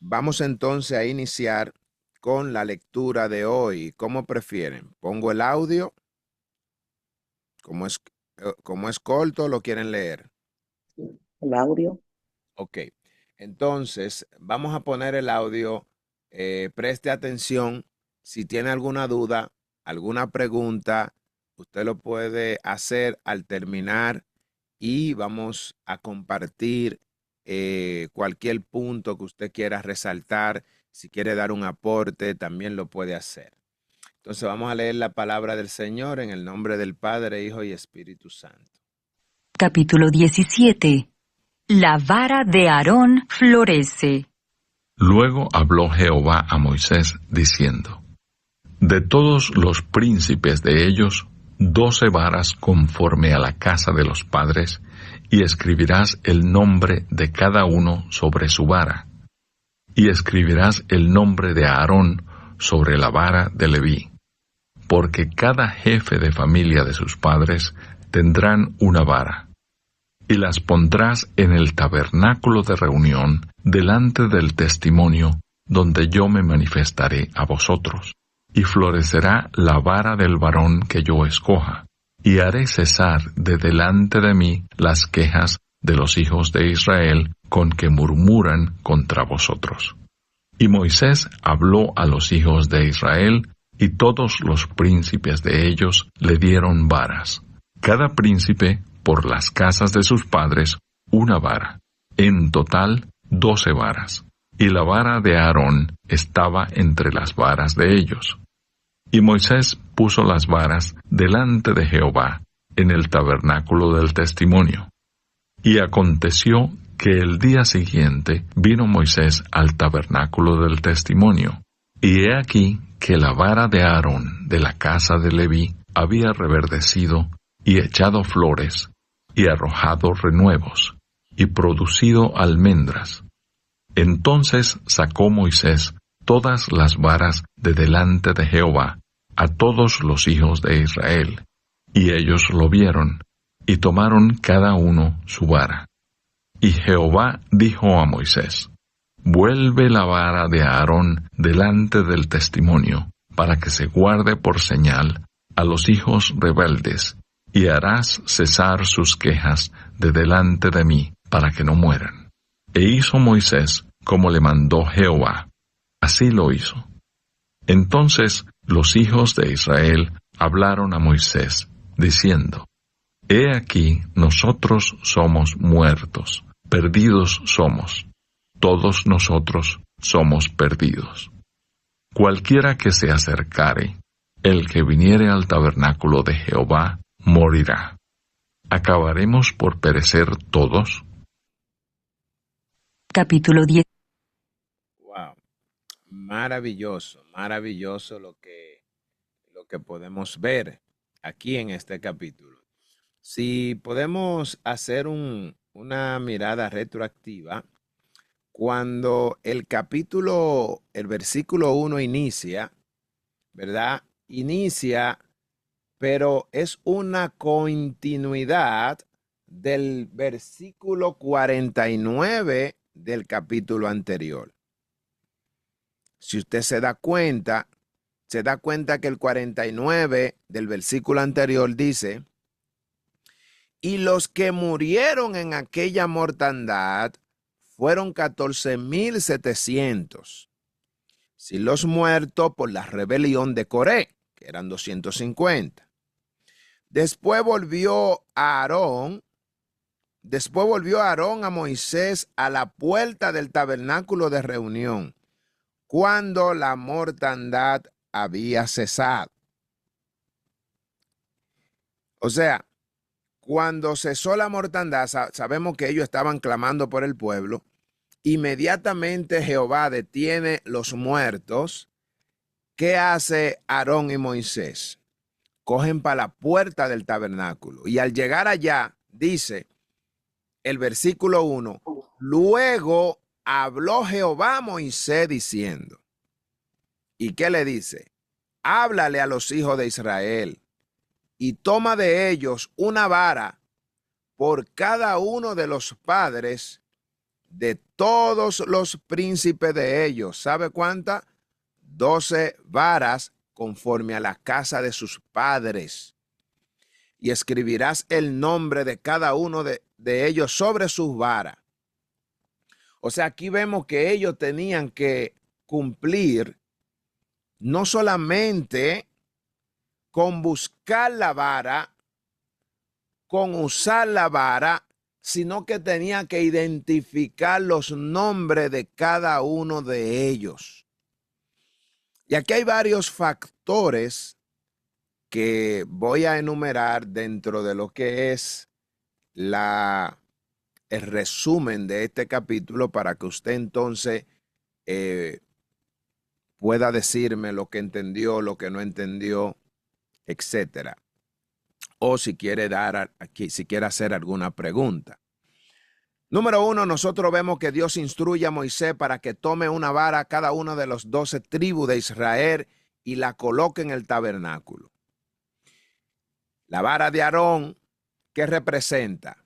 Vamos entonces a iniciar con la lectura de hoy. ¿Cómo prefieren? ¿Pongo el audio? Como es corto, ¿lo quieren leer? El audio. Ok. Entonces, vamos a poner el audio. Preste atención. Si tiene alguna duda, alguna pregunta, usted lo puede hacer al terminar y vamos a compartir cualquier punto que usted quiera resaltar. Si quiere dar un aporte, también lo puede hacer. Entonces vamos a leer la palabra del Señor en el nombre del Padre, Hijo y Espíritu Santo. Capítulo 17. La vara de Aarón florece. Luego habló Jehová a Moisés, diciendo: De todos los príncipes de ellos, 12 varas conforme a la casa de los padres, y escribirás el nombre de cada uno sobre su vara. Y escribirás el nombre de Aarón sobre la vara de Leví, porque cada jefe de familia de sus padres tendrán una vara. Y las pondrás en el tabernáculo de reunión delante del testimonio, donde yo me manifestaré a vosotros. Y florecerá la vara del varón que yo escoja, y haré cesar de delante de mí las quejas de los hijos de Israel con que murmuran contra vosotros. Y Moisés habló a los hijos de Israel, y todos los príncipes de ellos le dieron varas. Cada príncipe, por las casas de sus padres, una vara. En total, 12 varas. Y la vara de Aarón estaba entre las varas de ellos. Y Moisés puso las varas delante de Jehová en el tabernáculo del testimonio. Y aconteció que el día siguiente vino Moisés al tabernáculo del testimonio. Y he aquí que la vara de Aarón de la casa de Leví había reverdecido y echado flores, y arrojado renuevos, y producido almendras. Entonces sacó Moisés todas las varas de delante de Jehová a todos los hijos de Israel, y ellos lo vieron, y tomaron cada uno su vara. Y Jehová dijo a Moisés: Vuelve la vara de Aarón delante del testimonio, para que se guarde por señal a los hijos rebeldes, y harás cesar sus quejas de delante de mí, para que no mueran. E hizo Moisés como le mandó Jehová. Así lo hizo. Entonces los hijos de Israel hablaron a Moisés, diciendo: He aquí nosotros somos muertos, perdidos somos. Todos nosotros somos perdidos. Cualquiera que se acercare, el que viniere al tabernáculo de Jehová, morirá. ¿Acabaremos por perecer todos? Capítulo 10. Wow, maravilloso, maravilloso lo que podemos ver aquí en este capítulo. Si podemos hacer una mirada retroactiva, cuando el versículo 1 inicia, ¿verdad? Inicia, pero es una continuidad del versículo 49 del capítulo anterior. Si usted se da cuenta que el 49 del versículo anterior dice: y los que murieron en aquella mortandad fueron 14,700. Si los muertos por la rebelión de Coré, que eran 250. Después volvió Aarón a Moisés a la puerta del tabernáculo de reunión, cuando la mortandad había cesado. O sea, cuando cesó la mortandad, sabemos que ellos estaban clamando por el pueblo. Inmediatamente Jehová detiene los muertos. ¿Qué hace Aarón y Moisés? Cogen para la puerta del tabernáculo. Y al llegar allá, dice el versículo 1, luego habló Jehová a Moisés diciendo. ¿Y qué le dice? Háblale a los hijos de Israel y toma de ellos una vara por cada uno de los padres de todos los príncipes de ellos. ¿Sabe cuántas? 12 varas conforme a la casa de sus padres. Y escribirás el nombre de cada uno de ellos sobre sus varas. O sea, aquí vemos que ellos tenían que cumplir no solamente con buscar la vara, con usar la vara, sino que tenía que identificar los nombres de cada uno de ellos. Y aquí hay varios factores que voy a enumerar dentro de lo que es el resumen de este capítulo para que usted entonces pueda decirme lo que entendió, lo que no entendió, etcétera. O si quiere si quiere hacer alguna pregunta. Número 1, nosotros vemos que Dios instruye a Moisés para que tome una vara a cada una de las 12 tribus de Israel y la coloque en el tabernáculo. La vara de Aarón, ¿qué representa?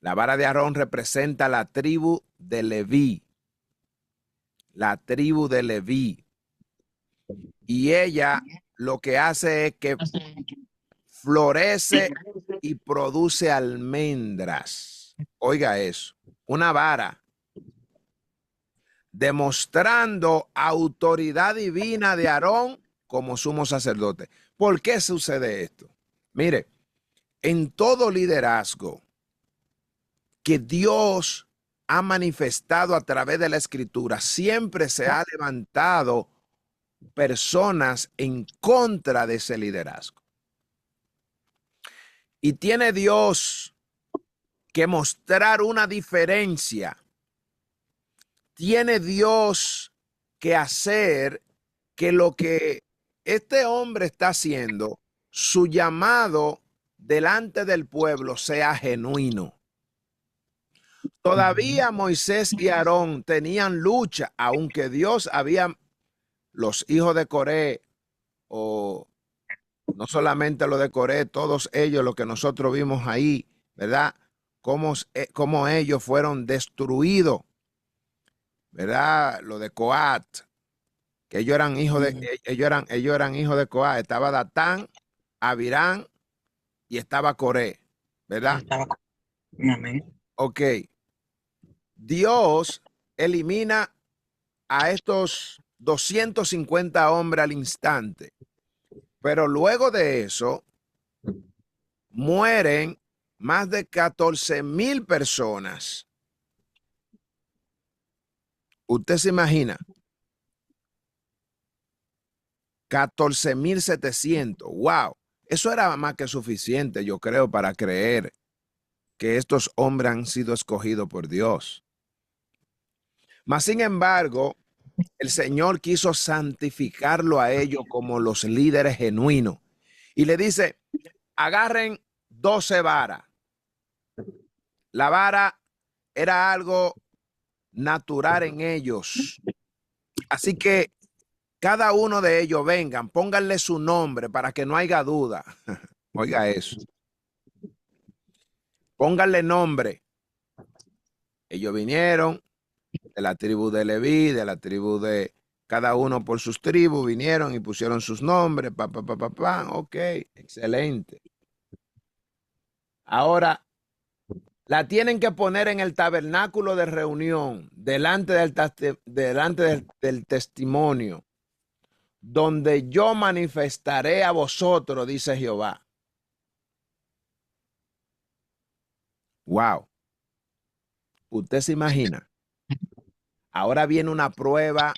La vara de Aarón representa la tribu de Leví. La tribu de Leví. Y ella lo que hace es que florece y produce almendras. Oiga eso, una vara demostrando autoridad divina de Aarón como sumo sacerdote. ¿Por qué sucede esto? Mire, en todo liderazgo que Dios ha manifestado a través de la Escritura, siempre se ha levantado personas en contra de ese liderazgo. Y tiene Dios que mostrar una diferencia. Tiene Dios que hacer que lo que este hombre está haciendo, su llamado delante del pueblo sea genuino. Todavía Moisés y Aarón tenían lucha, aunque Dios había, los hijos de Coré, o no solamente los de Coré, todos ellos, lo que nosotros vimos ahí, ¿verdad? Cómo ellos fueron destruidos, ¿verdad? Lo de Coat, que ellos eran hijos de, ellos eran hijos de Coat. Estaba Datán, Abirán y estaba Coré, ¿verdad? Amén. Ok. Dios elimina a estos 250 hombres al instante. Pero luego de eso, mueren más de 14,000 personas. ¿Usted se imagina? 14,700. ¡Wow! Eso era más que suficiente, yo creo, para creer que estos hombres han sido escogidos por Dios. Mas, sin embargo, el Señor quiso santificarlo a ellos como los líderes genuinos. Y le dice, agarren 12 varas. La vara era algo natural en ellos. Así que cada uno de ellos vengan, pónganle su nombre para que no haya duda. Oiga eso. Pónganle nombre. Ellos vinieron de la tribu de Leví, de la tribu de cada uno por sus tribus, vinieron y pusieron sus nombres. Ok, excelente. Ahora, la tienen que poner en el tabernáculo de reunión, delante del testimonio, donde yo manifestaré a vosotros, dice Jehová. Wow. ¿Usted se imagina? Ahora viene una prueba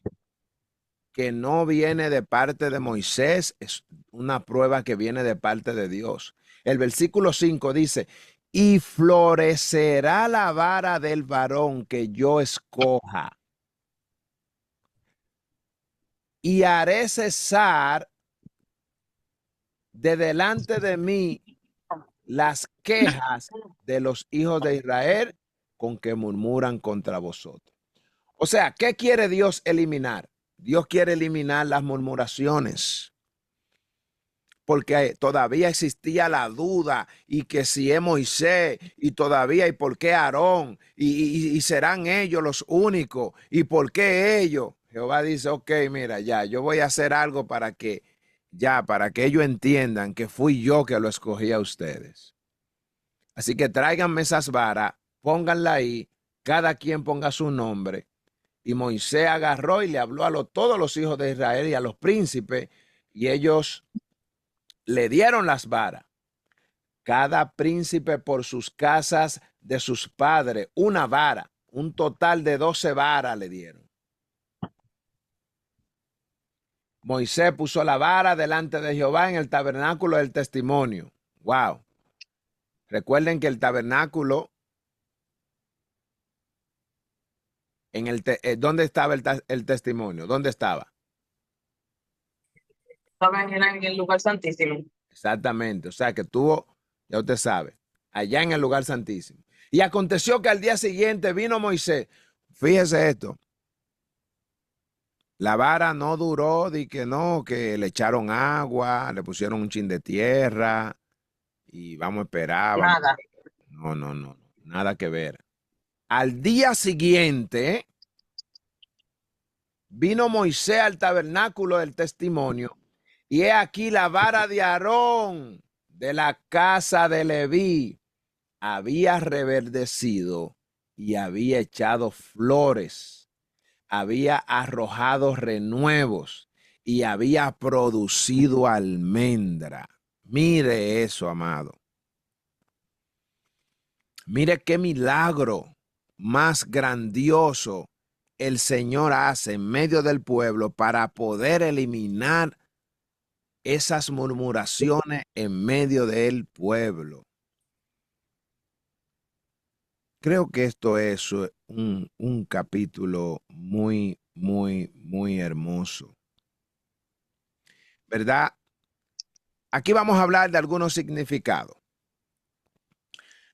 que no viene de parte de Moisés, es una prueba que viene de parte de Dios. El versículo 5 dice, y florecerá la vara del varón que yo escoja, y haré cesar de delante de mí las quejas de los hijos de Israel con que murmuran contra vosotros. O sea, ¿qué quiere Dios eliminar? Dios quiere eliminar las murmuraciones. porque todavía existía la duda y que si es Moisés y todavía y por qué Aarón y serán ellos los únicos y por qué ellos. Jehová dice, ok, mira, ya, yo voy a hacer algo para que ellos entiendan que fui yo que lo escogí a ustedes. Así que tráiganme esas varas, pónganla ahí, cada quien ponga su nombre. Y Moisés agarró y le habló a todos los hijos de Israel y a los príncipes, y ellos le dieron las varas. Cada príncipe por sus casas de sus padres, una vara, un total de 12 varas le dieron. Moisés puso la vara delante de Jehová en el tabernáculo del testimonio. Wow. Recuerden que el tabernáculo, ¿dónde estaba el testimonio? ¿Dónde estaba? Estaba en el lugar santísimo. Exactamente. O sea que ya usted sabe, allá en el lugar santísimo. Y aconteció que al día siguiente vino Moisés. Fíjese esto. La vara no duró, di que no, que le echaron agua, le pusieron un chin de tierra y vamos a esperar. Nada. No, nada que ver. Al día siguiente vino Moisés al tabernáculo del testimonio y he aquí la vara de Aarón de la casa de Leví había reverdecido y había echado flores, había arrojado renuevos y había producido almendra. Mire eso, amado. Mire qué milagro más grandioso el Señor hace en medio del pueblo para poder eliminar esas murmuraciones en medio del pueblo. Creo que esto es un capítulo muy, muy, muy hermoso. ¿Verdad? Aquí vamos a hablar de algunos significados.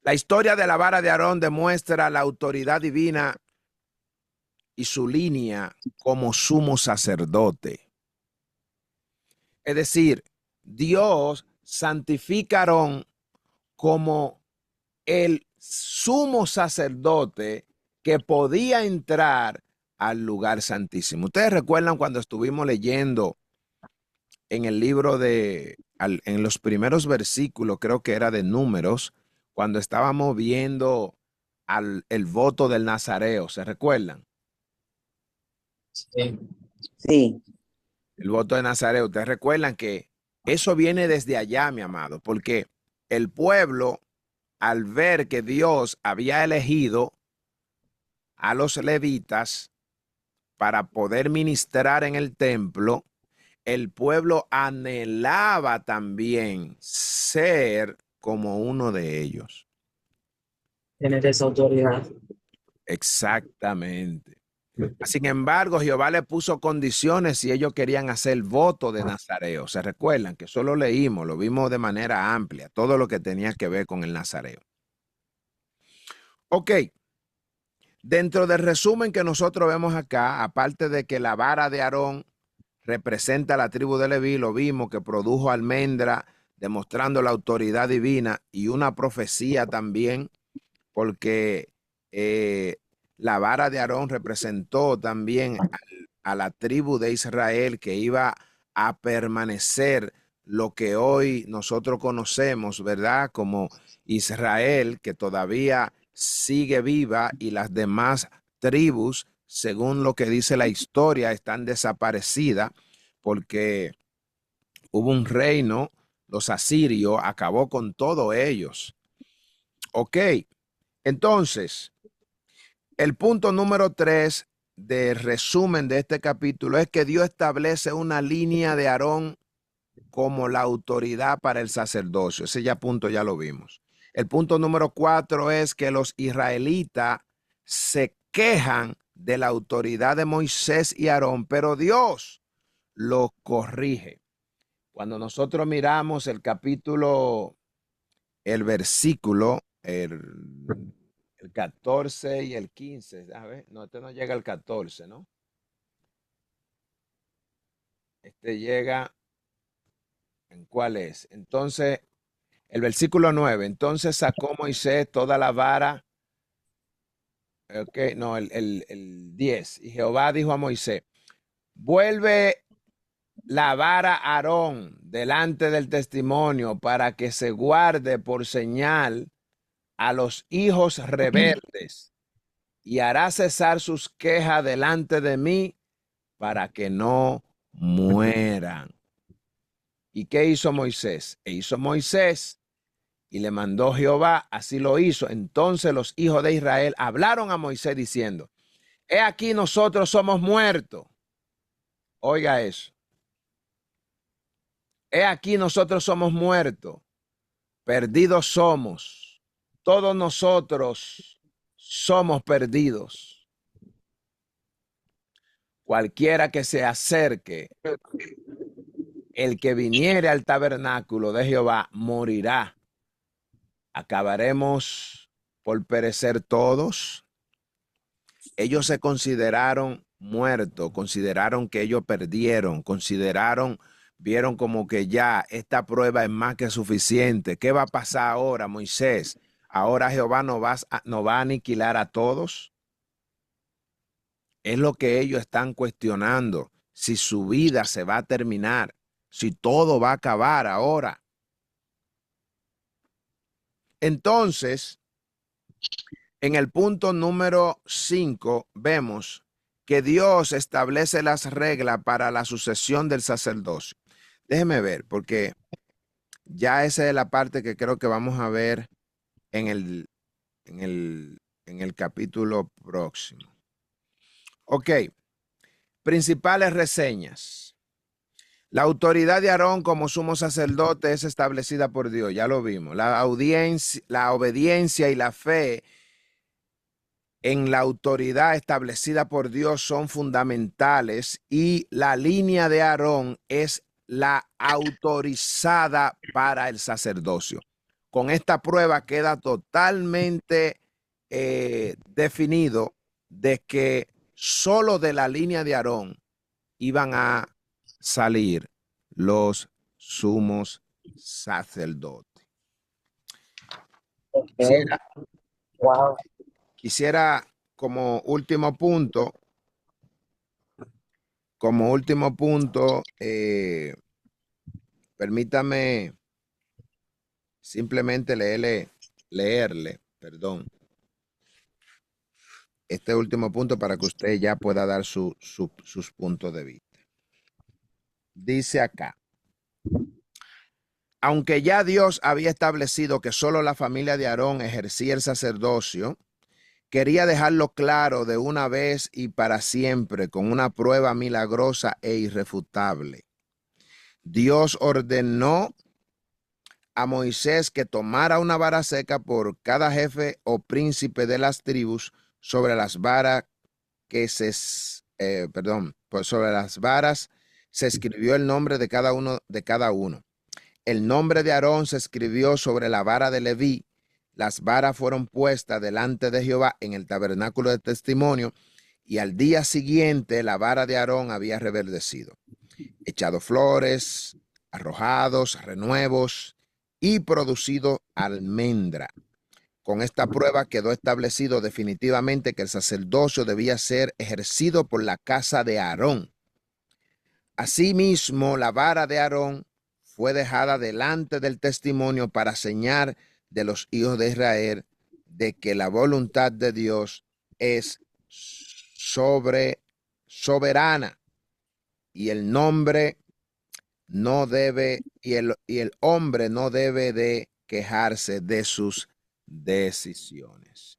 La historia de la vara de Aarón demuestra la autoridad divina y su línea como sumo sacerdote. Es decir, Dios santifica a Aarón como el sumo sacerdote que podía entrar al lugar santísimo. Ustedes recuerdan cuando estuvimos leyendo en el libro en los primeros versículos, creo que era de Números, cuando estábamos viendo el voto del Nazareo, ¿se recuerdan? Sí. Sí. El voto de Nazareo. Ustedes recuerdan que eso viene desde allá, mi amado, porque el pueblo, al ver que Dios había elegido a los levitas para poder ministrar en el templo, el pueblo anhelaba también ser como uno de ellos. Tener esa autoridad. Exactamente. Sin embargo, Jehová le puso condiciones si ellos querían hacer el voto de Nazareo. ¿Se recuerdan? Que eso lo leímos, lo vimos de manera amplia, todo lo que tenía que ver con el Nazareo. Ok. Dentro del resumen que nosotros vemos acá, aparte de que la vara de Aarón representa a la tribu de Leví, lo vimos que produjo almendra, demostrando la autoridad divina y una profecía también, porque la vara de Aarón representó también a la tribu de Israel que iba a permanecer lo que hoy nosotros conocemos, ¿verdad? Como Israel, que todavía sigue viva y las demás tribus, según lo que dice la historia, están desaparecidas porque hubo un reino, los asirios, acabó con todos ellos. Ok, entonces, el punto número 3 de resumen de este capítulo es que Dios establece una línea de Aarón como la autoridad para el sacerdocio. Ese punto ya lo vimos. El punto número 4 es que los israelitas se quejan de la autoridad de Moisés y Aarón, pero Dios los corrige. Cuando nosotros miramos el capítulo, el versículo, el 14 y el 15, ¿sabes? No, este no llega al 14, ¿no? Este llega ¿En cuál es? Entonces, el versículo 9. Entonces sacó Moisés toda la vara. Ok, no, el 10. Y Jehová dijo a Moisés, vuelve la vara a Aarón delante del testimonio para que se guarde por señal a los hijos rebeldes y hará cesar sus quejas delante de mí para que no mueran. ¿Y qué hizo Moisés? E hizo Moisés y le mandó Jehová, así lo hizo. Entonces los hijos de Israel hablaron a Moisés diciendo, he aquí nosotros somos muertos. Oiga eso. He aquí nosotros somos muertos, perdidos somos. Todos nosotros somos perdidos. Cualquiera que se acerque, el que viniere al tabernáculo de Jehová morirá. ¿Acabaremos por perecer todos? Ellos se consideraron muertos, consideraron que ellos perdieron, vieron como que ya esta prueba es más que suficiente. ¿Qué va a pasar ahora, Moisés? ¿Ahora Jehová no va a aniquilar a todos? Es lo que ellos están cuestionando, si su vida se va a terminar, si todo va a acabar ahora. Entonces, en el punto número 5 vemos que Dios establece las reglas para la sucesión del sacerdocio. Déjeme ver, porque ya esa es la parte que creo que vamos a ver en el capítulo próximo. Ok, principales reseñas. La autoridad de Aarón como sumo sacerdote es establecida por Dios, ya lo vimos. La obediencia y la fe en la autoridad establecida por Dios son fundamentales y la línea de Aarón es la autorizada para el sacerdocio. Con esta prueba queda totalmente definido de que solo de la línea de Aarón iban a salir los sumos sacerdotes. Okay. Wow. Quisiera como último punto, permítame simplemente leerle, perdón, este último punto para que usted ya pueda dar sus puntos de vista. Dice acá, aunque ya Dios había establecido que solo la familia de Aarón ejercía el sacerdocio, quería dejarlo claro de una vez y para siempre con una prueba milagrosa e irrefutable. Dios ordenó a Moisés que tomara una vara seca por cada jefe o príncipe de las tribus sobre las varas sobre las varas se escribió el nombre de cada uno. El nombre de Aarón se escribió sobre la vara de Leví. Las varas fueron puestas delante de Jehová en el tabernáculo de testimonio, y al día siguiente la vara de Aarón había reverdecido, echado flores, arrojados renuevos y producido almendra. Con esta prueba quedó establecido definitivamente que el sacerdocio debía ser ejercido por la casa de Aarón. Asimismo, la vara de Aarón fue dejada delante del testimonio para señal de los hijos de Israel de que la voluntad de Dios es soberana y el hombre no debe de quejarse de sus decisiones.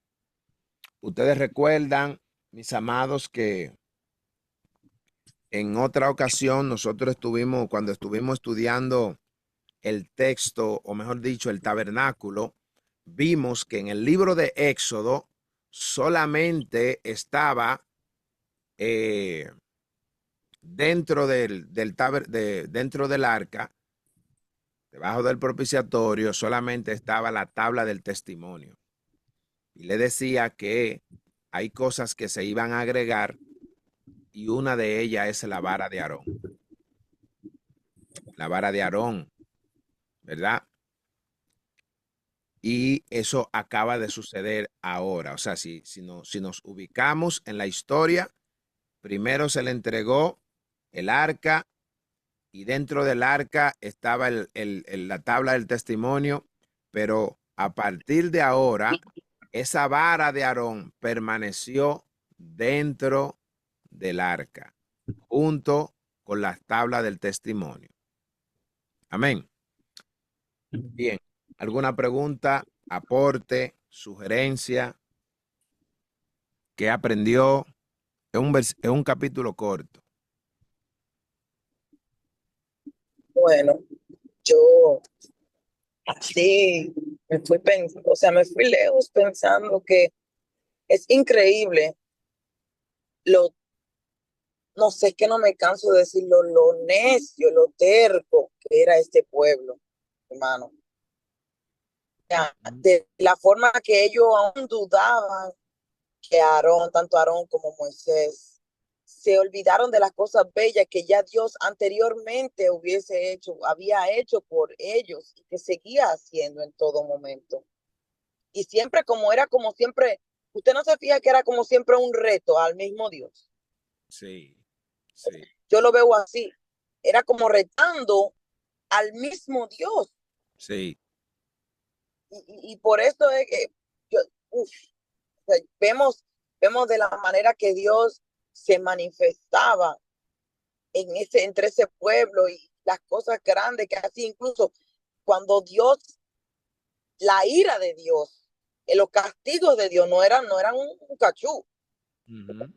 Ustedes recuerdan, mis amados, que en otra ocasión nosotros cuando estuvimos estudiando el texto, o mejor dicho, el tabernáculo, vimos que en el libro de Éxodo solamente estaba dentro del arca, debajo del propiciatorio, solamente estaba la tabla del testimonio. Y le decía que hay cosas que se iban a agregar y una de ellas es la vara de Aarón. La vara de Aarón ¿verdad? Y eso acaba de suceder ahora. O sea, si nos ubicamos en la historia, primero se le entregó el arca y dentro del arca estaba la tabla del testimonio, pero a partir de ahora, esa vara de Aarón permaneció dentro del arca, junto con las tablas del testimonio. Amén. Bien, ¿alguna pregunta, aporte, sugerencia? ¿Qué aprendió? Es un capítulo corto. Bueno, yo así me fui pensando, o sea, me fui lejos pensando que es increíble lo, no sé, es que no me canso de decirlo, lo necio, lo terco que era este pueblo, hermano. O sea, de la forma que ellos aún dudaban que Aarón, tanto Aarón como Moisés, se olvidaron de las cosas bellas que ya Dios anteriormente había hecho por ellos y que seguía haciendo en todo momento. Y siempre como siempre, usted no se fija que era como siempre un reto al mismo Dios. Sí, sí, Yo lo veo así. Era como retando al mismo Dios. sí, Y por eso es que yo, uf, o sea, vemos de la manera que Dios se manifestaba entre ese pueblo y las cosas grandes que hacía, incluso cuando Dios, la ira de Dios, los castigos de Dios no eran un cachú. ujú,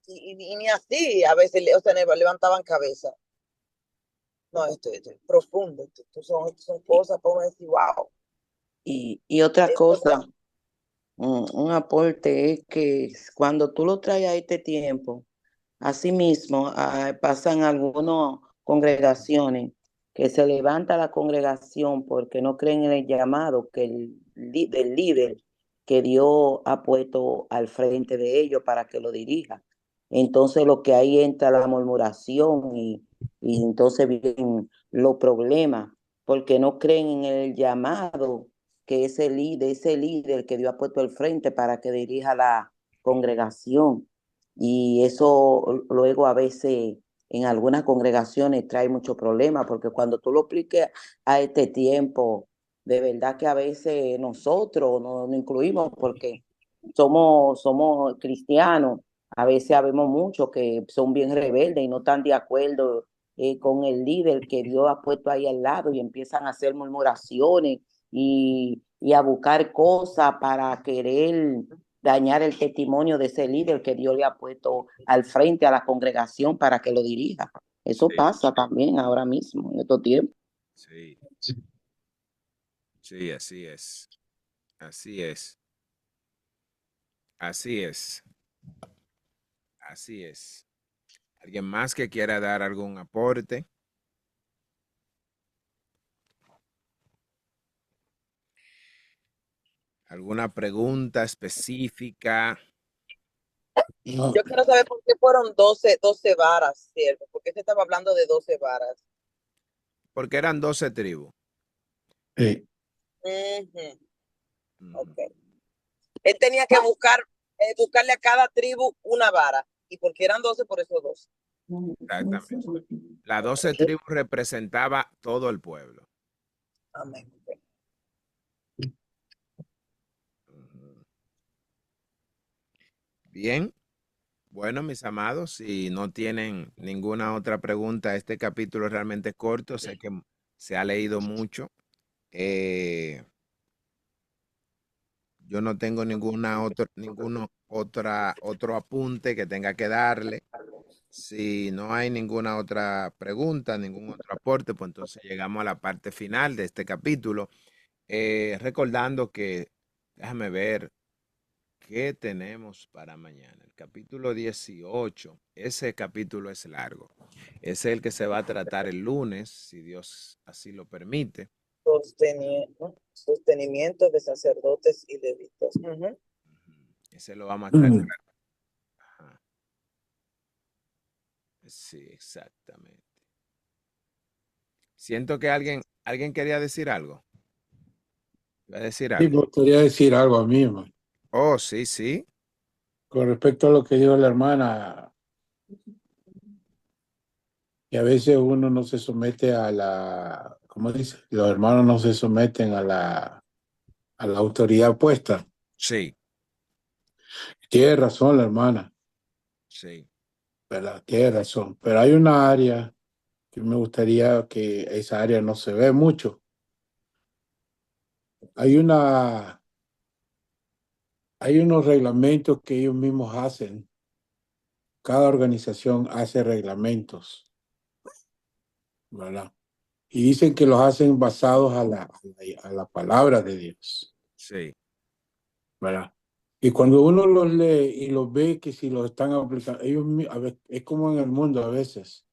Y ni así a veces o sea, levantaban cabeza. No, esto es profundo. Esto son cosas para uno decir, wow. Y otra Esto es cosa, un aporte es que cuando tú lo traes a este tiempo, asimismo pasan algunas congregaciones que se levanta la congregación porque no creen en el llamado del líder que Dios ha puesto al frente de ellos para que lo dirija. Entonces lo que ahí entra la murmuración y entonces vienen los problemas porque no creen en el llamado que ese líder que Dios ha puesto al frente para que dirija la congregación. Y eso luego a veces en algunas congregaciones trae mucho problema, porque cuando tú lo apliques a este tiempo, de verdad que a veces nosotros nos incluimos porque somos cristianos, a veces sabemos mucho que son bien rebeldes y no están de acuerdo con el líder que Dios ha puesto ahí al lado y empiezan a hacer murmuraciones y a buscar cosas para querer dañar el testimonio de ese líder que Dios le ha puesto al frente a la congregación para que lo dirija. Eso sí, pasa también ahora mismo, en estos tiempos. sí, sí, así es, así es, así es, así es. ¿Alguien más que quiera dar algún aporte? ¿Alguna pregunta específica? Yo quiero saber por qué fueron doce varas, ¿cierto? ¿Por qué se estaba hablando de 12 varas? Porque eran 12 tribus. Ujú, Ujú, ok. Él tenía que buscarle a cada tribu una vara. Y porque eran 12, por eso 12. exactamente. Las 12 tribus representaba todo el pueblo. Amén. Ujú. Bien, bueno, mis amados, si no tienen ninguna otra pregunta, este capítulo es realmente corto, sé que se ha leído mucho. Eh, yo no tengo otro apunte que tenga que darle. Si no hay ninguna otra pregunta, ningún otro aporte, pues entonces llegamos a la parte final de este capítulo. Recordando que, déjame ver qué tenemos para mañana. El capítulo 18, ese capítulo es largo. Es el que se va a tratar el lunes, si Dios así lo permite. Sostenimiento de sacerdotes y levitas. Ujú. Ese lo vamos a estar. Ajá. Sí, exactamente. Siento que alguien ¿Alguien quería decir algo? ¿Iba a decir Sí, me algo? gustaría decir algo a mí, hermano. Oh, sí, sí. Con respecto a lo que dijo la hermana, que a veces uno no se somete a la, ¿cómo dice? Los hermanos no se someten a la autoridad puesta. Sí, Tiene razón la hermana, sí. ¿verdad? Tiene razón. Pero hay una área que me gustaría que esa área no se ve mucho. Hay una, hay unos reglamentos que ellos mismos hacen. Cada organización hace reglamentos, ¿verdad? Y dicen que los hacen basados a la palabra de Dios, Sí. ¿verdad? Y cuando uno los lee y los ve que si los están aplicando, a veces, es como en el mundo a veces,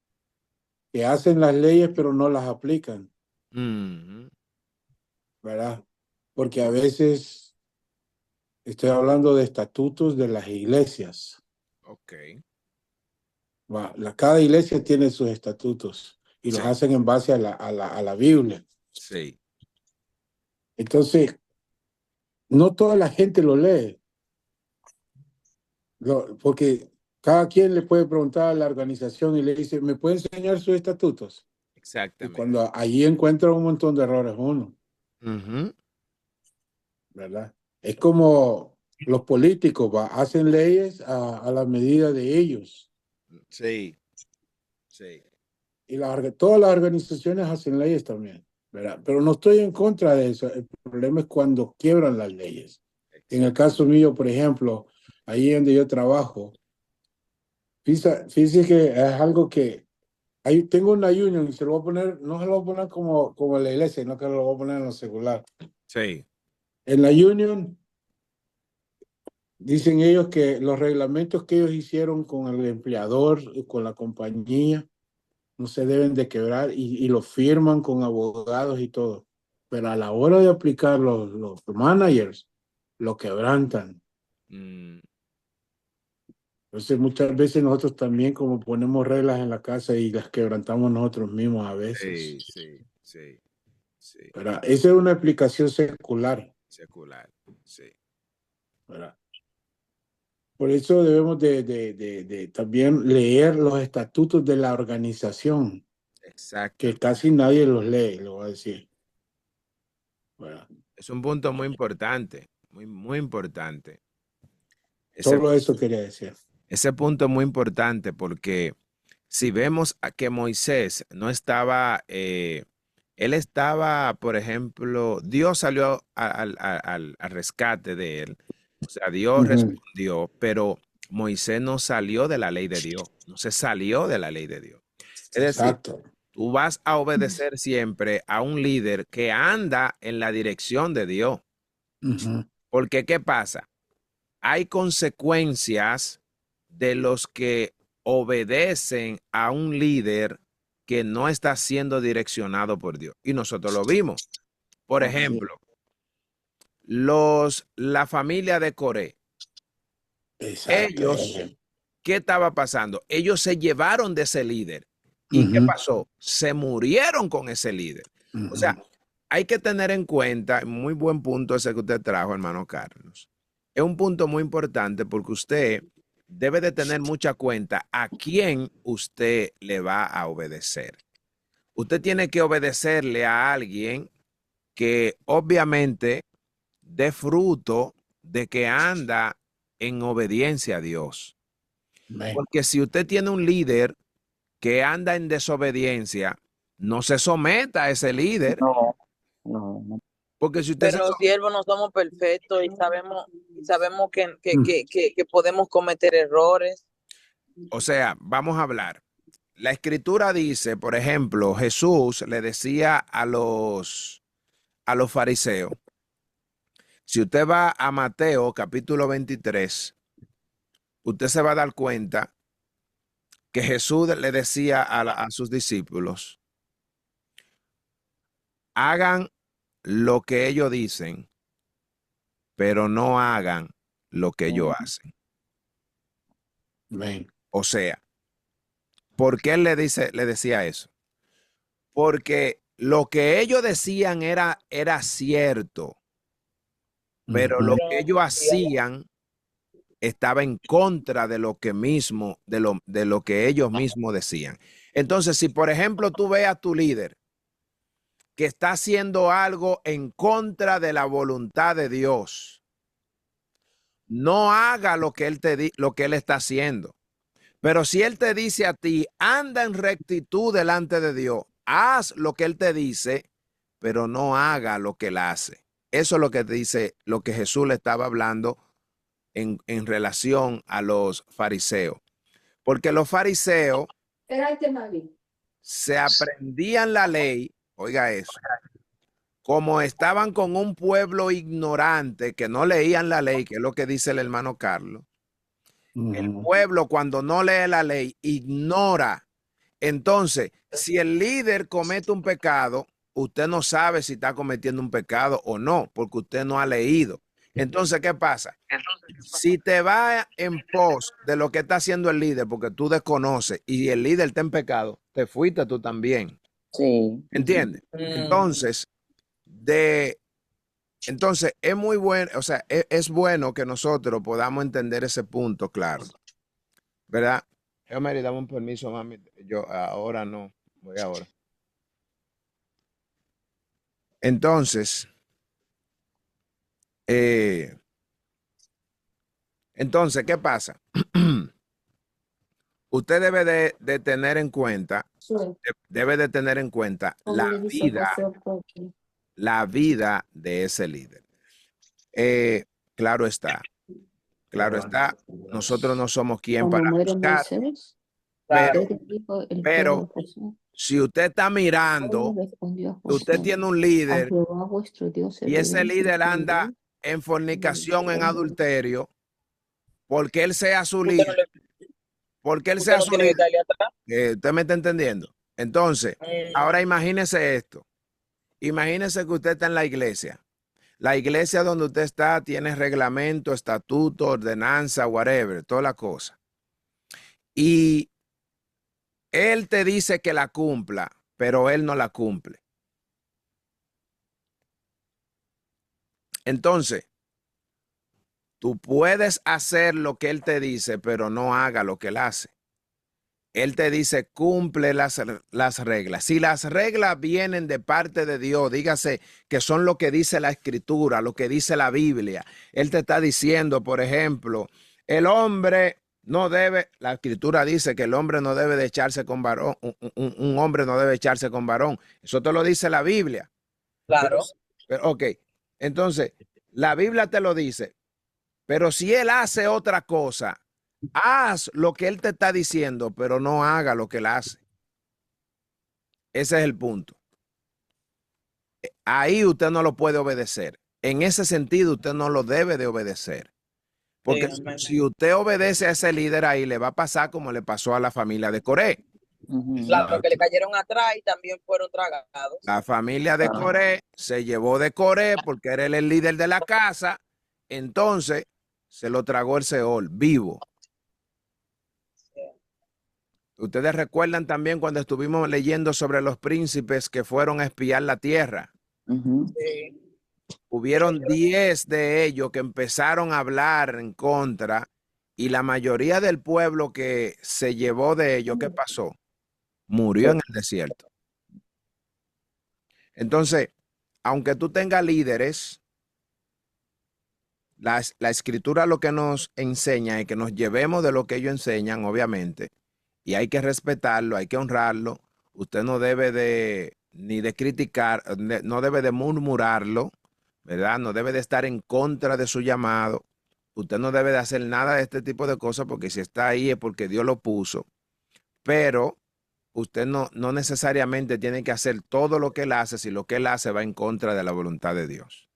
que hacen las leyes pero no las aplican, Ujú. ¿verdad? Porque a veces estoy hablando de estatutos de las iglesias, Ok. ¿va? Cada iglesia tiene sus estatutos y los Sí, hacen en base a la Biblia. sí. Entonces, no toda la gente lo lee. Porque cada quien le puede preguntar a la organización y le dice, ¿me puede enseñar sus estatutos? Y Exactamente. cuando allí encuentra un montón de errores uno, Ujú. ¿verdad? Es como los políticos, hacen leyes a la medida de ellos. Sí, sí. Y todas las organizaciones hacen leyes también, ¿verdad? Pero no estoy en contra de eso. El problema es cuando quiebran las leyes. En el caso mío, por ejemplo, ahí donde yo trabajo, fíjese que es algo que ahí tengo una union y se lo voy a poner, no se lo voy a poner como en la iglesia, sino que lo voy a poner en lo secular. Sí. En la union dicen ellos que los reglamentos que ellos hicieron con el empleador, con la compañía, no se deben de quebrar y lo firman con abogados y todo. Pero a la hora de aplicar los managers, lo quebrantan. Mm, Entonces muchas veces nosotros también como ponemos reglas en la casa y las quebrantamos nosotros mismos a veces. sí, sí, sí, sí. ¿Verdad? Esa es una explicación secular, Secular. Sí. ¿verdad? Por eso debemos de también leer los estatutos de la organización, que Exactamente. casi nadie los lee, lo voy a decir. ¿Verdad? Es un punto muy importante. Muy, muy importante. Ese, Solo eso quería decir. ese punto es muy importante porque si vemos a que Moisés no estaba, él estaba, por ejemplo, Dios salió al rescate de él. O sea, Dios Ujú. respondió, pero Moisés no salió de la ley de Dios, no se salió de la ley de Dios. Es decir, Exacto. tú vas a obedecer siempre a un líder que anda en la dirección de Dios. Ujú. Porque, ¿qué pasa? Hay consecuencias de los que obedecen a un líder que no está siendo direccionado por Dios. Y nosotros lo vimos. Por Así. ejemplo, la familia de Coré, Exacto. ellos, ¿qué estaba pasando? Ellos se llevaron de ese líder. ¿Y qué Ujú. pasó? Se murieron con ese líder. O Ujú. sea, hay que tener en cuenta, muy buen punto ese que usted trajo, hermano Carlos. Es un punto muy importante porque usted debe de tener mucha cuenta a quién usted le va a obedecer. Usted tiene que obedecerle a alguien que obviamente dé fruto de que anda en obediencia a Dios. Amén. Porque si usted tiene un líder que anda en desobediencia, no se someta a ese líder. No, no, no. Porque si usted se Pero los somete, siervos no somos perfectos y sabemos Mm. que podemos cometer errores. o sea, vamos a hablar. La escritura dice, por ejemplo, Jesús le decía a los fariseos, si usted va a Mateo capítulo 23, usted se va a dar cuenta que Jesús le decía a sus discípulos, hagan lo que ellos dicen, pero no hagan lo que ellos hacen. Amén. O sea, ¿por qué él le decía eso? Porque lo que ellos decían era cierto, pero lo que ellos hacían estaba en contra de lo que mismo, de lo que ellos mismos decían. Entonces, si por ejemplo tú ves a tu líder que está haciendo algo en contra de la voluntad de Dios, no haga lo que lo que él está haciendo. Pero si él te dice a ti, anda en rectitud delante de Dios, haz lo que él te dice, pero no haga lo que él hace. Eso es lo que dice, lo que Jesús le estaba hablando en relación a los fariseos. Porque los fariseos se aprendían la ley, oiga eso, como estaban con un pueblo ignorante que no leían la ley, que es lo que dice el hermano Carlos. El pueblo, cuando no lee la ley, ignora. Entonces, si el líder comete un pecado, usted no sabe si está cometiendo un pecado o no, porque usted no ha leído. Entonces, ¿qué pasa? Si te va en pos de lo que está haciendo el líder, porque tú desconoces y el líder está en pecado, te fuiste tú también. Sí. ¿Entiendes? Entonces, entonces es muy bueno, o sea, es bueno que nosotros podamos entender ese punto, claro. ¿Verdad? Mary, dame un permiso, mami. Yo ahora no, voy ahora. Entonces, ¿qué pasa? Usted debe de tener en cuenta, la vida de ese líder. Claro está, nosotros no somos quien para juzgar, pero si usted está mirando, usted tiene un líder y ese líder anda en fornicación, en adulterio, porque él sea su líder, usted me está entendiendo. Entonces, ahora imagínese esto, imagínese que usted está en la iglesia. La iglesia donde usted está tiene reglamento, estatuto, ordenanza, whatever, toda la cosa. Y él te dice que la cumpla, pero él no la cumple. Entonces, tú puedes hacer lo que él te dice, pero no haga lo que él hace. Él te dice, cumple las reglas. Si las reglas vienen de parte de Dios, dígase que son lo que dice la Escritura, lo que dice la Biblia. Él te está diciendo, por ejemplo, el hombre no debe, la Escritura dice que el hombre no debe de echarse con varón, un hombre no debe echarse con varón. Eso te lo dice la Biblia. Claro. Pero, ok, entonces, la Biblia te lo dice, pero si él hace otra cosa, haz lo que él te está diciendo, pero no haga lo que él hace. Ese es el punto. Ahí usted no lo puede obedecer. En ese sentido, usted no lo debe de obedecer. Porque si usted obedece a ese líder ahí, le va a pasar como le pasó a la familia de Coré. Claro, que le cayeron atrás y también fueron tragados. La familia de Coré se llevó de Coré porque era el líder de la casa. Entonces, se lo tragó el Seol vivo. Ustedes recuerdan también cuando estuvimos leyendo sobre los príncipes que fueron a espiar la tierra. Sí. Hubieron 10 de ellos que empezaron a hablar en contra y la mayoría del pueblo que se llevó de ellos, ¿qué pasó? Murió en el desierto. Entonces, aunque tú tengas líderes, la Escritura lo que nos enseña es que nos llevemos de lo que ellos enseñan, obviamente, y hay que respetarlo, hay que honrarlo. Usted no debe de ni de criticar, no debe de murmurarlo, ¿verdad? No debe de estar en contra de su llamado. Usted no debe de hacer nada de este tipo de cosas porque si está ahí es porque Dios lo puso. Pero usted no necesariamente tiene que hacer todo lo que él hace si lo que él hace va en contra de la voluntad de Dios.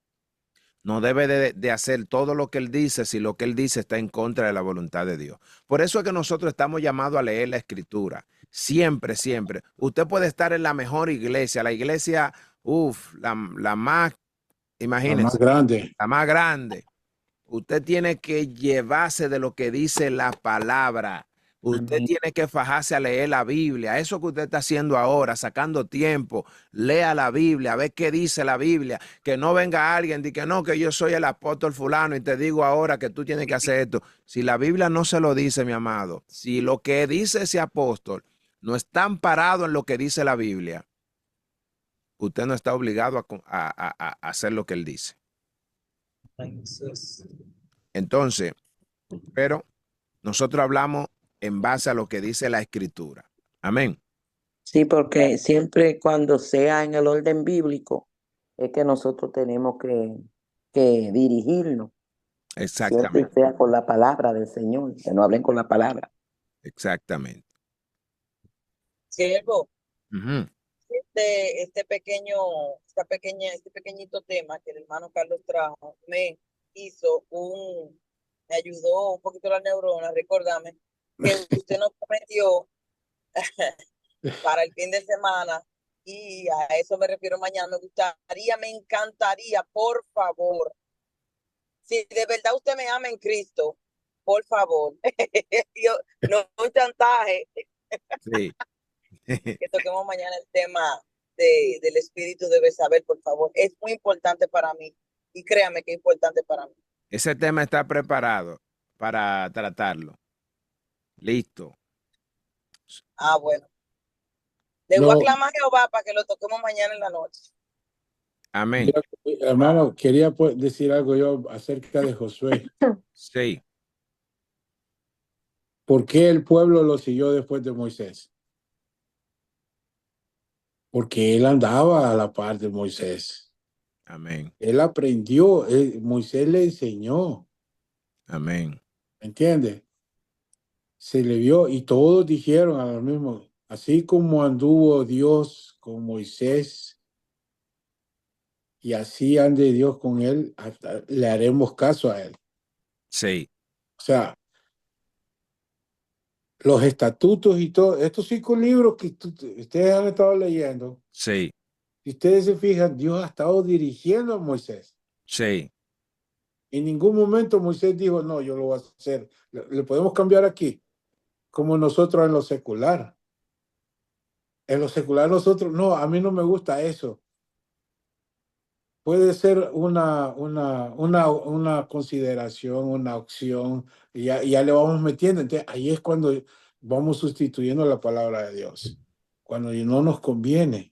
No debe de hacer todo lo que él dice si lo que él dice está en contra de la voluntad de Dios. Por eso es que nosotros estamos llamados a leer la Escritura. Siempre, siempre. Usted puede estar en la mejor iglesia, la iglesia, la más, imagínense. La más grande. La más grande. Usted tiene que llevarse de lo que dice la palabra. Usted Amén. tiene que fajarse a leer la Biblia. Eso que usted está haciendo ahora, sacando tiempo, lea la Biblia, a ver qué dice la Biblia. Que no venga alguien y que no, que yo soy el apóstol fulano y te digo ahora que tú tienes que hacer esto. Si la Biblia no se lo dice, mi amado, si lo que dice ese apóstol no está amparado en lo que dice la Biblia, usted no está obligado a hacer lo que él dice. Ay, Jesús. Entonces, pero nosotros hablamos en base a lo que dice la Escritura. Amén. Sí, porque siempre cuando sea en el orden bíblico es que nosotros tenemos que dirigirnos. Siempre Exactamente, sea con la palabra del Señor, que no hablen con la palabra. exactamente. Siervo, Ujú. este pequeñito tema que el hermano Carlos trajo, me ayudó un poquito la neurona, recordarme que usted nos prometió para el fin de semana, y a eso me refiero mañana. Me encantaría, por favor, si de verdad usted me ama en Cristo, por favor, yo, no un chantaje, Sí. que toquemos mañana el tema del espíritu debe saber, por favor. Es muy importante para mí y créame que es importante para mí. Ese tema está preparado para tratarlo. Listo. Ah, bueno. Le voy a No, clamar a Jehová para que lo toquemos mañana en la noche. Amén. mira, hermano, quería decir algo yo acerca de Josué. Sí, ¿Por qué el pueblo lo siguió después de Moisés? Porque él andaba a la par de Moisés. amén, Él aprendió, Moisés le enseñó, amén. ¿me entiendes? Se le vio y todos dijeron a lo mismo, así como anduvo Dios con Moisés y así ande Dios con él, le haremos caso a él. Sí, O sea, los estatutos y todo, estos 5 libros que ustedes han estado leyendo, sí, si ustedes se fijan, Dios ha estado dirigiendo a Moisés. sí, En ningún momento Moisés dijo, no, yo lo voy a hacer. Le podemos cambiar aquí, como nosotros en lo secular. En lo secular nosotros, no, a mí no me gusta eso. Puede ser una consideración, una opción, y ya le vamos metiendo. Entonces, ahí es cuando vamos sustituyendo la palabra de Dios. Cuando no nos conviene,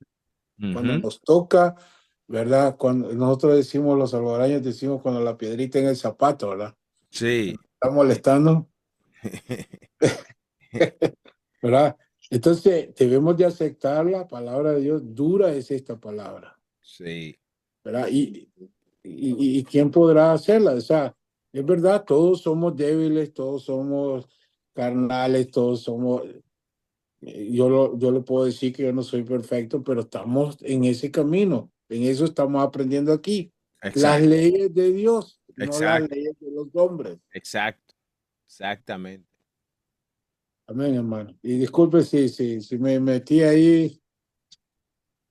cuando ujú, nos toca, ¿verdad? Cuando nosotros decimos, los salvadoreños decimos cuando la piedrita en el zapato, ¿verdad? sí, Está molestando, ¿verdad? Entonces, debemos de aceptar la palabra de Dios. Dura es esta palabra, sí, ¿verdad? ¿Y quién podrá hacerla? O sea, es verdad, todos somos débiles, todos somos carnales, todos somos... yo le puedo decir que yo no soy perfecto, pero estamos en ese camino, en eso estamos aprendiendo aquí. Las exacto, leyes de Dios, no las exacto, leyes de los hombres. exacto, exactamente. Amén, hermano. Y disculpe si me metí ahí,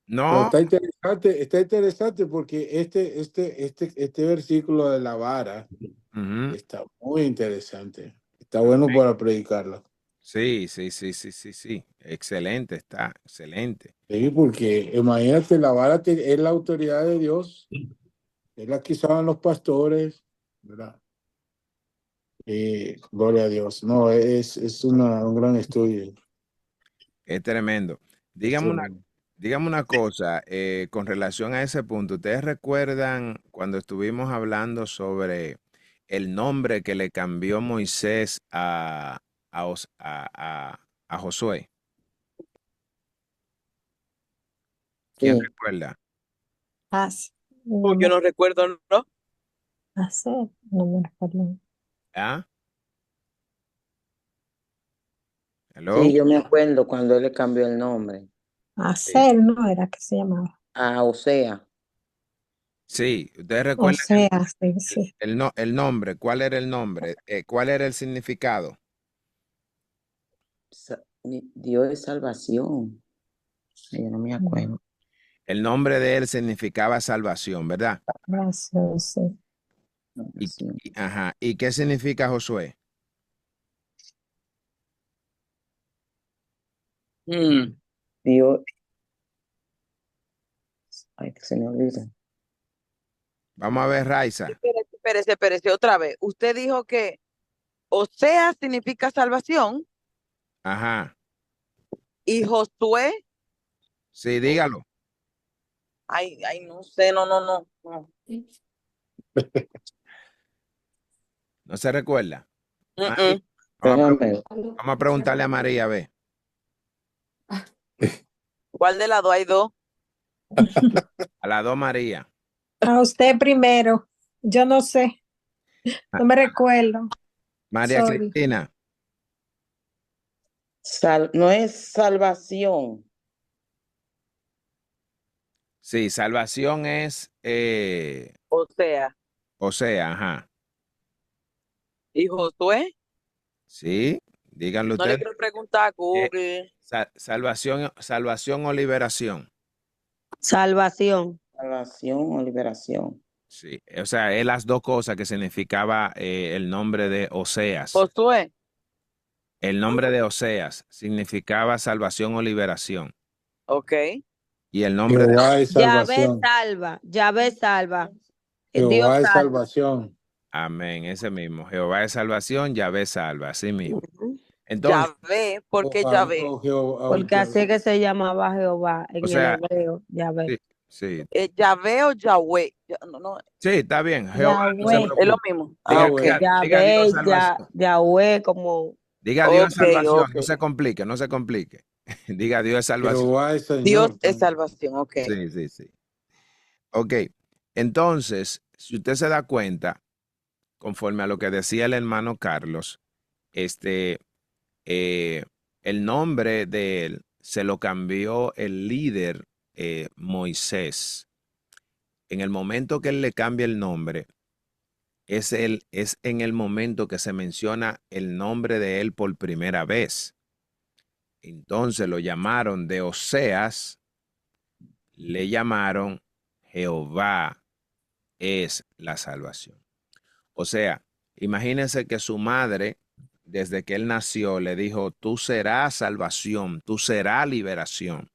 pero No, está interesante porque este versículo de la vara ujú, está muy interesante. Está bueno para predicarlo. sí, sí, sí, sí, sí, sí. Excelente, está, excelente. Sí, porque imagínate, la vara es la autoridad de Dios, es la que usaban los pastores, ¿verdad? Gloria a Dios. No, es un gran estudio. Es tremendo. Es Dígame una, tremendo. dígame una cosa, con relación a ese punto. ¿Ustedes recuerdan cuando estuvimos hablando sobre el nombre que le cambió Moisés a Josué? ¿Quién Sí, recuerda? Hace, Oh, no yo me no recuerdo, ¿no? hace, no me recuerdo. ¿Ah? sí, ¿Hello? yo me acuerdo cuando él le cambió el nombre Sí. Hacer, no era que se llamaba. a Osea. Sí, ustedes O recuerdan sea, sí, sí. el nombre, ¿cuál era el nombre? ¿Cuál era el significado? Dios es salvación. Ay, yo no me acuerdo. El nombre de él significaba salvación, ¿verdad? Gracias, sí. ¿Y, Salvación. ajá, ¿y qué significa Josué? Mm. Dios, ay, que se me olvida. Vamos a ver, Raiza. Espérese, otra vez. Usted dijo que Osea significa salvación Ajá. y Josué, Sí, dígalo. ay, no sé, no. ¿No se recuerda? María, Mm-mm. Déjame. vamos a preguntarle a María, a ver. ¿Cuál de las dos hay dos? A las dos María. A usted primero. Yo no sé, Ah, no me recuerdo. María Sorry. Cristina. No es salvación. Sí, salvación es, O sea, ajá. ¿y Josué? Sí, díganlo No le ustedes. quiero preguntar a Google. Salvación o liberación. Salvación. Salvación o liberación. Sí, o sea, es las dos cosas que significaba el nombre de Oseas. Josué. El nombre de Oseas significaba salvación o liberación. Ok. Y el nombre de Jehová es Yahvé salvación. salva. Yahvé salva. Dios Jehová es salva. salvación. Amén, ese mismo. Jehová es salvación, Yahvé salva, así mismo. Ujú. Entonces, Yahvé, ¿por qué O, Yahvé? o Jehová, Porque así que se llamaba Jehová o en el sea, hebreo. Yahvé. sí, sí, ¿Yahvé o Yahweh? No, sí, está bien. Jehová, no se Yahweh. es lo preocupe. mismo. Diga, Ok. Yahweh. diga Dios Yahvé, salvación. Yahweh como Diga Dios Ok, salvación, ok. no se complique, no se complique. Diga Dios salvación. Jehová es Dios Señor es también. salvación, ok. Sí, sí, sí. Ok, entonces, si usted se da cuenta, conforme a lo que decía el hermano Carlos, este, eh, el nombre de él se lo cambió el líder Moisés. En el momento que él le cambia el nombre, es en el momento que se menciona el nombre de él por primera vez. Entonces lo llamaron de Oseas, le llamaron Jehová es la salvación. O sea, imagínense que su madre, desde que él nació, le dijo, tú serás salvación, tú serás liberación.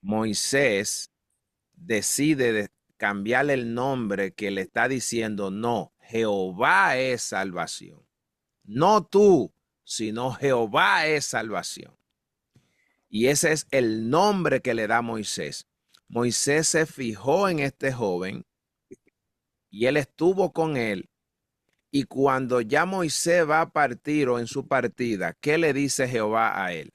Moisés decide cambiarle el nombre que le está diciendo, no, Jehová es salvación. No tú, sino Jehová es salvación. Y ese es el nombre que le da Moisés. Moisés se fijó en este joven y él estuvo con él. Y cuando ya Moisés va a partir o en su partida, ¿qué le dice Jehová a él?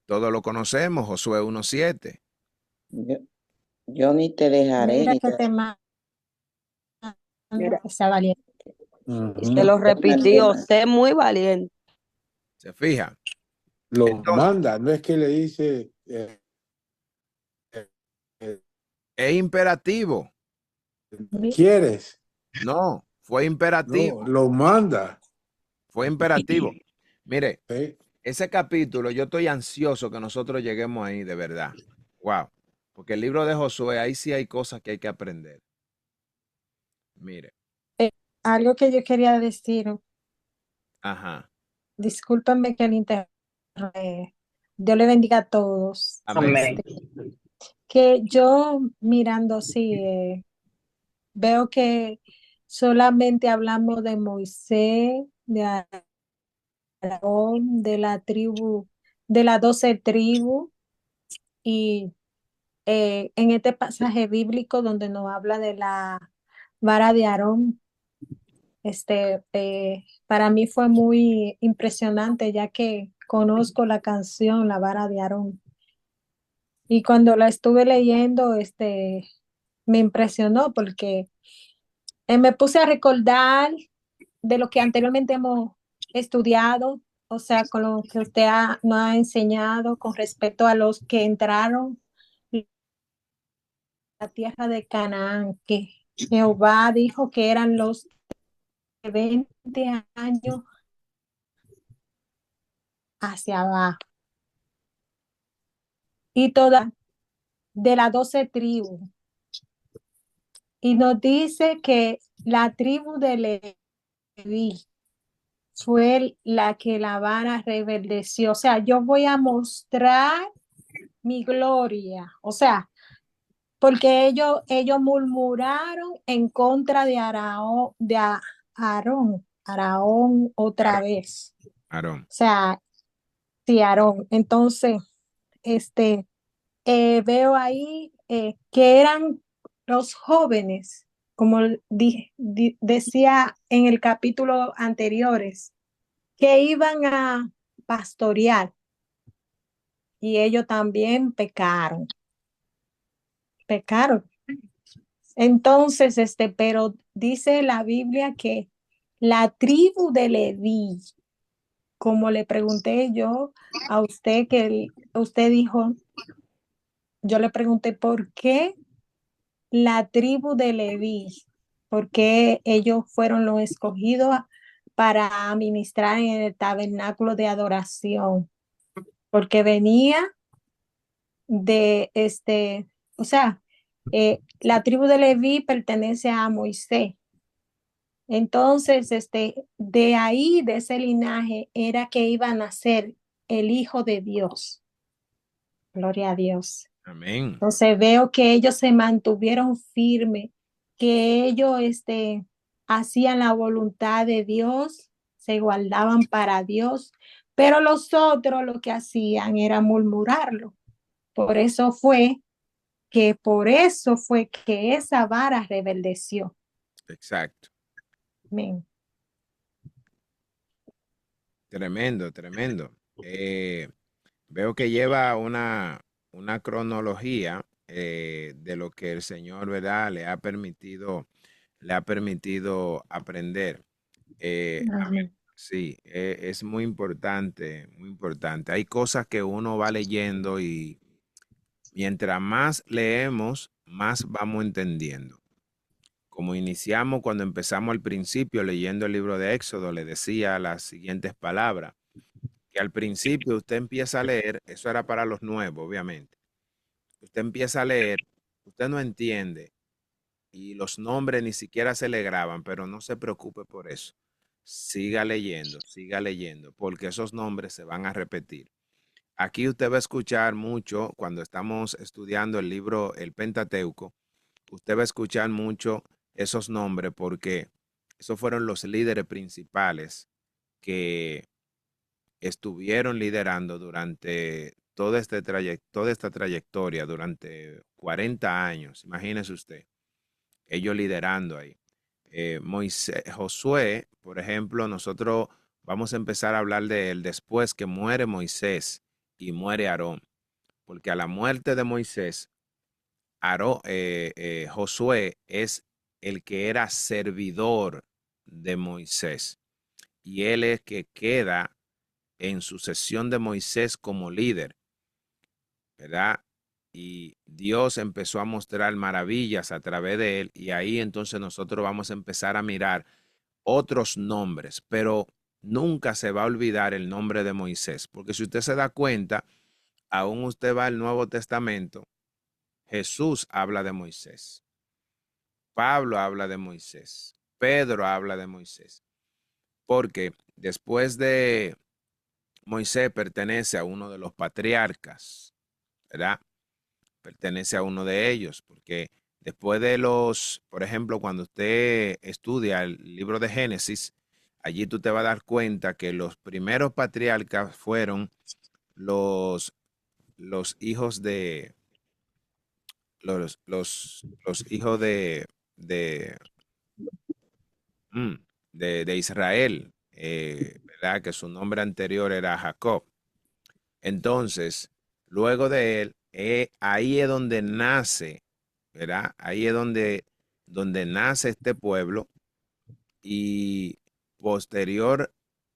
Todos lo conocemos, Josué 1:7. Yo ni te dejaré Mira ni que te te mando Mira, que sea valiente. y se lo repitió, sé muy valiente. ¿Se fija? Lo Entonces, manda, no es que le dice eh, es imperativo. ¿quieres? No, fue imperativo. No, lo manda. Fue imperativo. Mire, ¿Sí? ese capítulo, yo estoy ansioso que nosotros lleguemos ahí, de verdad. Wow. Porque el libro de Josué, ahí sí hay cosas que hay que aprender. Mire, Algo que yo quería decir, ajá. discúlpenme que el internet, Dios le bendiga a todos. Amén. Amén. Que yo mirando, sí, veo que solamente hablamos de Moisés, de Aarón, de la tribu, de las 12 tribus, y en este pasaje bíblico donde nos habla de la vara de Aarón, para mí fue muy impresionante ya que conozco la canción La vara de Aarón. Y cuando la estuve leyendo, me impresionó porque me puse a recordar de lo que anteriormente hemos estudiado, o sea, con lo que usted nos ha enseñado con respecto a los que entraron a la tierra de Canaán, que Jehová dijo que eran los de 20 años hacia abajo. Y toda de las 12 tribus. Y nos dice que la tribu de Leví fue la que la vara reverdeció. O sea, yo voy a mostrar mi gloria. O sea, porque ellos murmuraron en contra de Araón, Aarón otra Aarón. vez. Aarón. O sea, sí, Aarón. Entonces, este, veo ahí que eran los jóvenes, como decía en el capítulo anteriores, que iban a pastorear y ellos también pecaron. Entonces, pero dice la Biblia que la tribu de Leví, como le pregunté yo a usted, usted dijo, yo le pregunté por qué la tribu de Leví, por qué ellos fueron los escogidos para ministrar en el tabernáculo de adoración, porque venía de o sea, la tribu de Leví pertenece a Moisés. Entonces, de ahí, de ese linaje, era que iba a nacer el Hijo de Dios. Gloria a Dios. Amén. Entonces veo que ellos se mantuvieron firmes, que ellos hacían la voluntad de Dios, se guardaban para Dios, pero los otros lo que hacían era murmurarlo. Por eso fue que esa vara rebeldeció. Exacto. Amén. Tremendo, tremendo. Veo que lleva una cronología de lo que el Señor, ¿verdad?, le ha permitido aprender. Amén. Sí, es muy importante, muy importante. Hay cosas que uno va leyendo y mientras más leemos, más vamos entendiendo. Como iniciamos cuando empezamos al principio leyendo el libro de Éxodo, le decía las siguientes palabras, que al principio usted empieza a leer, eso era para los nuevos, obviamente. Usted empieza a leer, usted no entiende y los nombres ni siquiera se le graban, pero no se preocupe por eso. Siga leyendo, porque esos nombres se van a repetir. Aquí usted va a escuchar mucho cuando estamos estudiando el libro El Pentateuco, usted va a escuchar mucho esos nombres porque esos fueron los líderes principales que estuvieron liderando durante toda esta trayectoria, durante 40 años. Imagínese usted, ellos liderando ahí. Josué, por ejemplo, nosotros vamos a empezar a hablar de él después que muere Moisés y muere Aarón, porque a la muerte de Moisés, Josué es el que era servidor de Moisés y él es que queda en sucesión de Moisés como líder, ¿verdad? Y Dios empezó a mostrar maravillas a través de él y ahí entonces nosotros vamos a empezar a mirar otros nombres, pero nunca se va a olvidar el nombre de Moisés, porque si usted se da cuenta, aún usted va al Nuevo Testamento, Jesús habla de Moisés, Pablo habla de Moisés, Pedro habla de Moisés, porque después de Moisés pertenece a uno de los patriarcas, ¿verdad? Pertenece a uno de ellos, porque después de por ejemplo, cuando usted estudia el libro de Génesis, allí tú te vas a dar cuenta que los primeros patriarcas fueron los, los hijos de, los hijos de, mm, de Israel, ¿verdad? Que su nombre anterior era Jacob. Entonces, luego de él, ahí es donde nace, ¿verdad? Ahí es donde nace este pueblo y posterior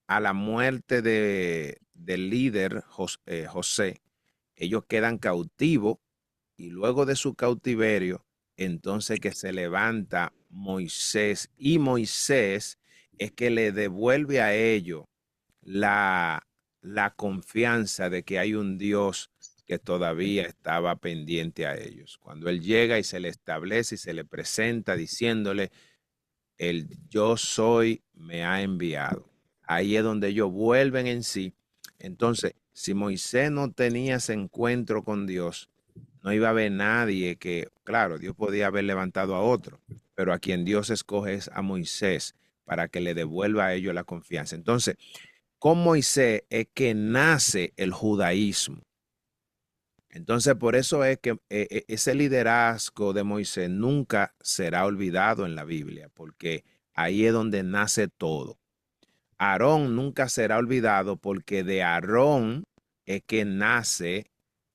a la muerte del líder José, ellos quedan cautivos y luego de su cautiverio, entonces que se levanta Moisés y Moisés es que le devuelve a ellos la confianza de que hay un Dios que todavía estaba pendiente a ellos. Cuando Él llega y se le establece y se le presenta diciéndole, el yo soy me ha enviado. ahí es donde ellos vuelven en sí. Entonces, si Moisés no tenía ese encuentro con Dios, no iba a haber nadie que, claro, Dios podía haber levantado a otro, pero a quien Dios escoge es a Moisés para que le devuelva a ellos la confianza. Entonces, con Moisés es que nace el judaísmo. Entonces, por eso es que ese liderazgo de Moisés nunca será olvidado en la Biblia, porque ahí es donde nace todo. Aarón nunca será olvidado porque de Aarón es que nace,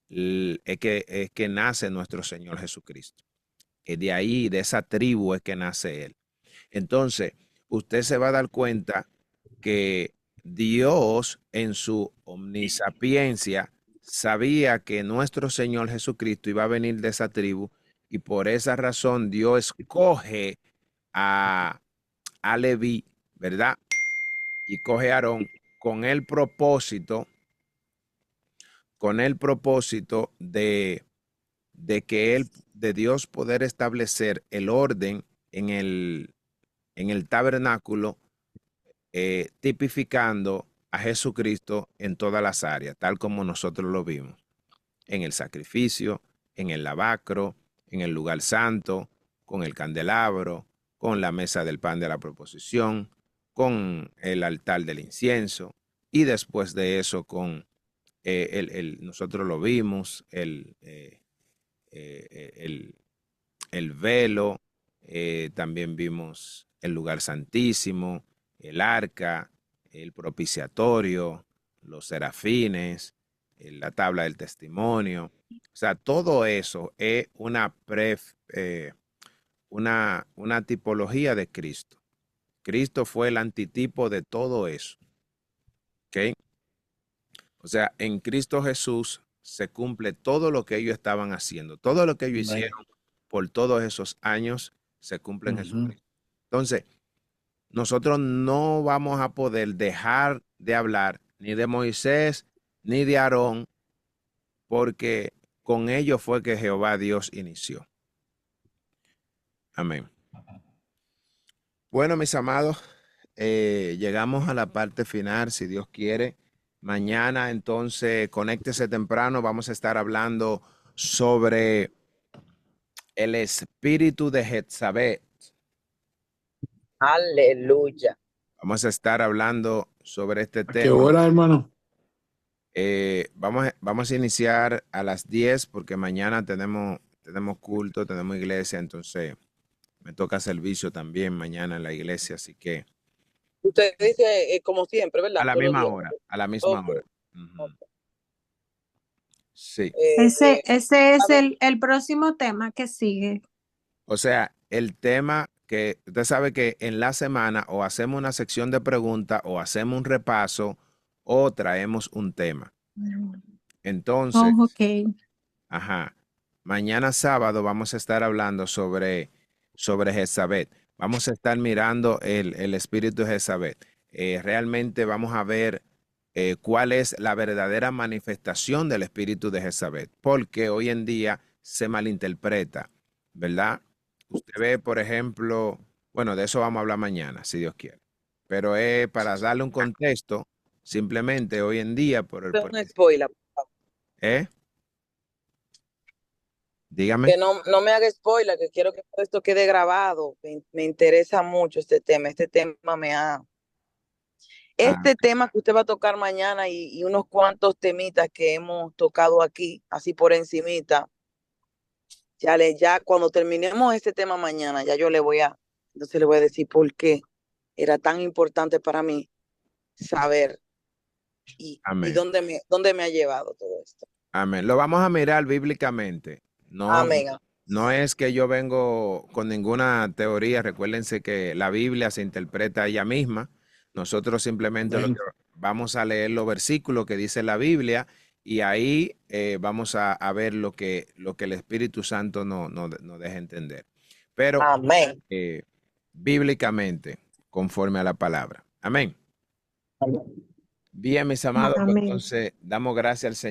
es que nace nuestro Señor Jesucristo. De ahí, de esa tribu es que nace Él. Entonces, usted se va a dar cuenta que Dios en su omnisapiencia sabía que nuestro Señor Jesucristo iba a venir de esa tribu y por esa razón Dios escoge a Leví, ¿verdad? Y coge a Aarón con el propósito de Dios poder establecer el orden en el tabernáculo, tipificando a Jesucristo en todas las áreas, tal como nosotros lo vimos, en el sacrificio, en el lavacro, en el lugar santo, con el candelabro, con la mesa del pan de la proposición, con el altar del incienso, y después de eso con nosotros lo vimos, el velo, también vimos el lugar santísimo, el arca, el propiciatorio, los serafines, la tabla del testimonio. O sea, todo eso es una tipología de Cristo. Cristo fue el antitipo de todo eso. ¿Ok? O sea, en Cristo Jesús se cumple todo lo que ellos estaban haciendo. Todo lo que ellos hicieron por todos esos años se cumple en Jesucristo. Entonces, nosotros no vamos a poder dejar de hablar ni de Moisés ni de Aarón, porque con ellos fue que Jehová Dios inició. Amén. Bueno, mis amados, llegamos a la parte final, si Dios quiere. Mañana, entonces, conéctese temprano. Vamos a estar hablando sobre el espíritu de Jezabel. Aleluya. Vamos a estar hablando sobre este tema. ¿Qué hora, hermano? Vamos a iniciar a las 10 porque mañana tenemos culto, tenemos iglesia, entonces me toca servicio también mañana en la iglesia, así que Usted dice como siempre, ¿verdad? a la Todos los misma días. hora, a la misma Ok. hora. Ujú. Sí. Ese es el próximo tema que sigue. O sea, el tema que usted sabe que en la semana o hacemos una sección de preguntas o hacemos un repaso o traemos un tema. Entonces, Oh, ok. ajá, mañana sábado vamos a estar hablando sobre Jezabel. Vamos a estar mirando el espíritu de Jezabel. Realmente vamos a ver cuál es la verdadera manifestación del espíritu de Jezabel, porque hoy en día se malinterpreta, ¿verdad? Usted ve, por ejemplo, bueno, de eso vamos a hablar mañana, si Dios quiere, pero para darle un contexto, simplemente hoy en día, un spoiler. Dígame. Que no me haga spoiler, que quiero que todo esto quede grabado. Me interesa mucho este tema. Este tema que usted va a tocar mañana y unos cuantos temitas que hemos tocado aquí, así por encimita. Ya cuando terminemos este tema mañana, ya entonces le voy a decir por qué era tan importante para mí saber y dónde me ha llevado todo esto. Amén. Lo vamos a mirar bíblicamente. Amén. No es que yo vengo con ninguna teoría. Recuérdense que la Biblia se interpreta ella misma. Nosotros simplemente vamos a leer los versículos que dice la Biblia y ahí vamos a ver lo que el Espíritu Santo nos deja entender. Pero amén. Bíblicamente, conforme a la palabra. Amén. Amén. Bien, mis amados, Amén. entonces damos gracias al Señor.